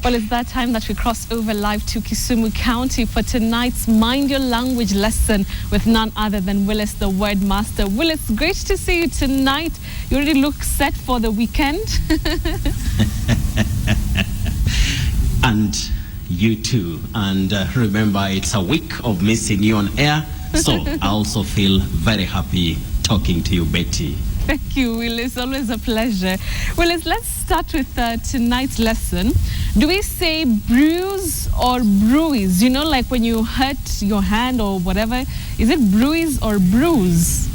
Well, it's that time that we cross over live to Kisumu County for tonight's Mind Your Language lesson with none other than Willis, the Word Master. Willis, great to see you tonight. You already look set for the weekend. And you too. And remember, it's a week of missing you on air. So I also feel very happy talking to you, Betty. Thank you, Willis. Always a pleasure. Willis, let's start with tonight's lesson. Do we say bruise or bruise? You know, like when you hurt your hand or whatever. Is it bruise or bruise?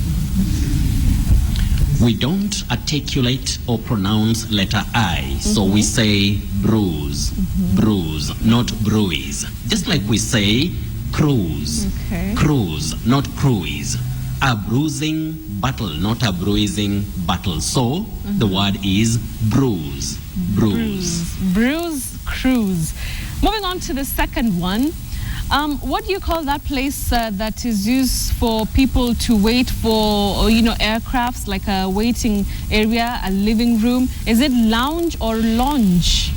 We don't articulate or pronounce letter I. So we say bruise, bruise, not bruise. Just like we say cruise, cruise, not cruise. A bruising battle, not a bruising battle. So the word is bruise, bruise. Bruise, cruise. Moving on to the second one. What do you call that place that is used for people to wait for, aircrafts, like a waiting area, a living room? Is it lounge or lounge?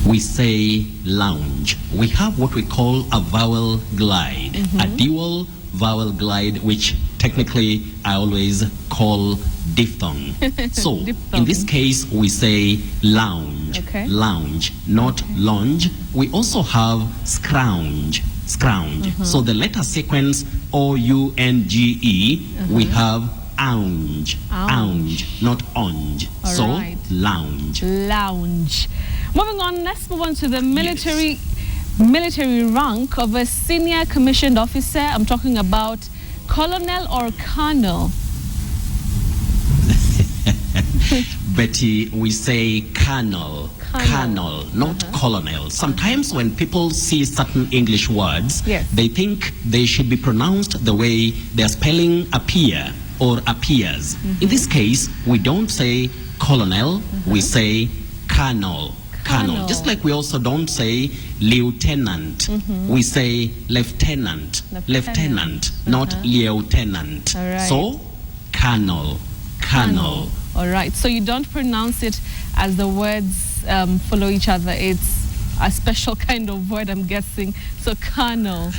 We say lounge. We have what we call a vowel glide, a dual vowel glide, which technically I always call diphthong. So in this case, we say lounge, lounge, not lounge. We also have scrounge, scrounge. So the letter sequence O-U-N-G-E, we have ounge, ounge, not onge. So lounge. Lounge. Moving on, let's move on to the military rank of a senior commissioned officer. I'm talking about colonel or colonel. Betty, we say colonel, colonel, not colonel. Sometimes when people see certain English words, they think they should be pronounced the way their spelling appear or appears. In this case, we don't say colonel, we say colonel. Colonel. Just like we also don't say lieutenant, we say lieutenant, lieutenant, not lieutenant. So, colonel, colonel. All right, so you don't pronounce it as the words follow each other. It's a special kind of word, I'm guessing. So, colonel.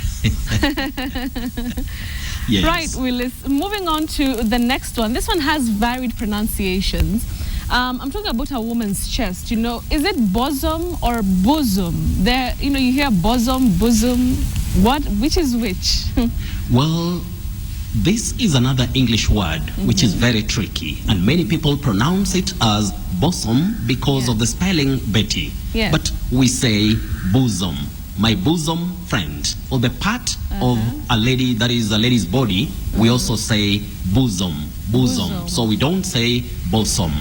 Yes. Right, Willis. Moving on to the next one. This one has varied pronunciations. I'm talking about a woman's chest. You know, is it bosom or bosom? There, you hear bosom, bosom. Which is which? Well, this is another English word which is very tricky, and many people pronounce it as bosom because of the spelling, Betty. But we say bosom, my bosom friend, or the part of a lady that is a lady's body. We also say bosom, bosom. So we don't say bosom.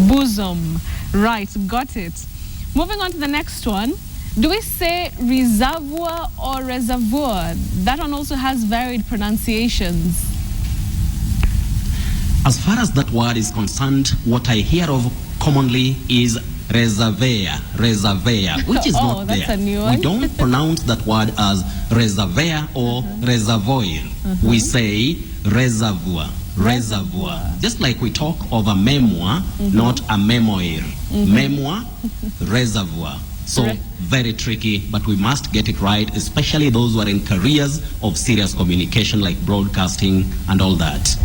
Bosom. Right, got it. Moving on to the next one. Do we say reservoir or reservoir? That one also has varied pronunciations. As far as that word is concerned, what I hear of commonly is reservoir, reservoir, which is not that's there. A new one. We don't pronounce that word as reservoir or reservoir. We say reservoir, reservoir. Just like we talk of a memoir, not a memoir. Memoir, reservoir. So very tricky, but we must get it right, especially those who are in careers of serious communication like broadcasting and all that.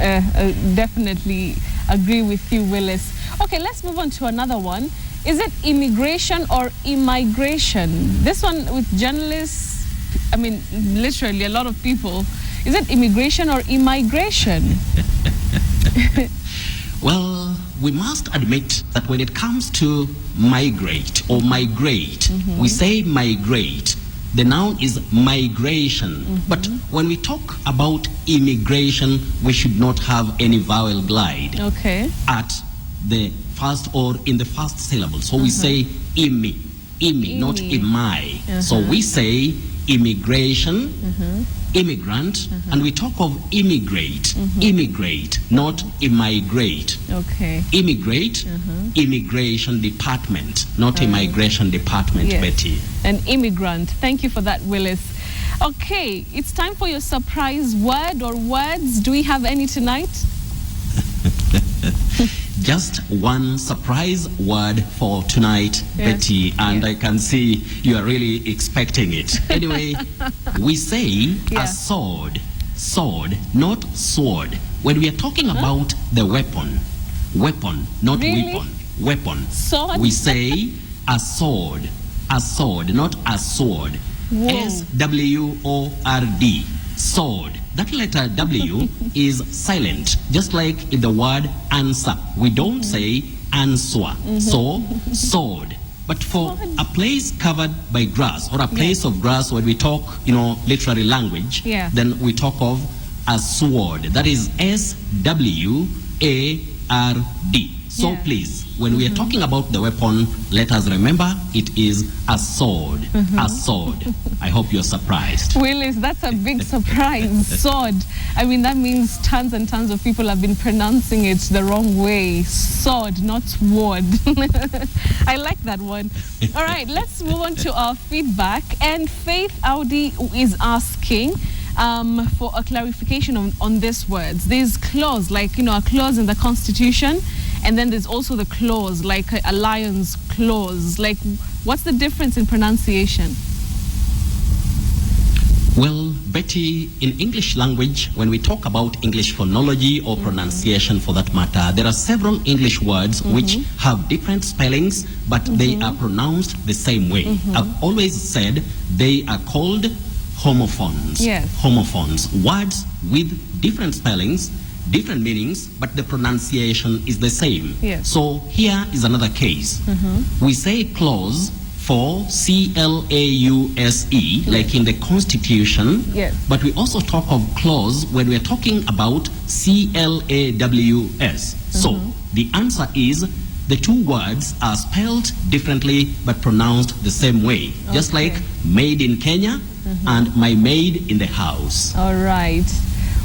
Definitely agree with you, Willis. Okay, let's move on to another one. Is it immigration or immigration? This one with journalists, I mean, literally a lot of people. Is it immigration or immigration? Well, we must admit that when it comes to migrate or migrate, we say migrate. The noun is migration. But when we talk about immigration, we should not have any vowel glide at the first or in the first syllable. So we say imi, not imai. So we say immigration, immigrant, and we talk of immigrate, immigrate, not immigrate. Immigrate, immigration department, not immigration department, Betty. An immigrant. Thank you for that, Willis. Okay, it's time for your surprise word or words. Do we have any tonight? just one surprise word for tonight, Yes. Betty, and Yes. I can see you are really expecting it. Anyway, we say Yeah. a sword, not sword. When we are talking about the weapon, not Really? weapon. Sword? We say a sword, not a sword. Whoa. SWORD, sword. That letter W is silent, just like in the word answer. We don't say answer. So, sword. But for a place covered by grass or a place of grass, when we talk, literary language, Yeah. then we talk of a sword. That is SWARD. So Yeah. please, when we are talking about the weapon, let us remember it is a sword. A sword. I hope you're surprised. Willis, that's a big surprise. Sword. I mean, that means tons and tons of people have been pronouncing it the wrong way. Sword, not sword. I like that one. All right, let's move on to our feedback. And Faith Audi is asking for a clarification on these words. There's clause, like, a clause in the Constitution, and then there's also the clause, like a lion's clause. Like, what's the difference in pronunciation? Well, Betty, in English language, when we talk about English phonology or pronunciation for that matter, there are several English words which have different spellings, but they are pronounced the same way. I've always said they are called homophones. Yes. Homophones, words with different spellings, different meanings, but the pronunciation is the same. Yes. So here is another case. We say clause for CLAUSE, like in the Constitution, Yes. but we also talk of clause when we're talking about CLAWS. So the answer is the two words are spelled differently but pronounced the same way, just Okay. like made in Kenya and my maid in the house. All right.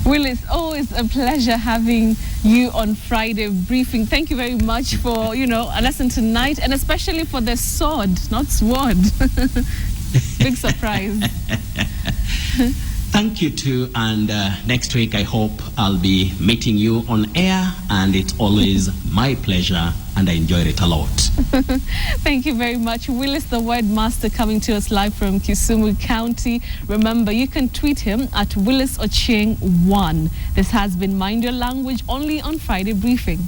Willis, always a pleasure having you on Friday Briefing. Thank you very much for, a lesson tonight, and especially for the sword, not sword. Big surprise. Thank you too, and next week I hope I'll be meeting you on air, and it's always my pleasure, and I enjoyed it a lot. Thank you very much. Willis, the word master, coming to us live from Kisumu County. Remember, you can tweet him at Willis Ochieng1. This has been Mind Your Language, only on Friday Briefing.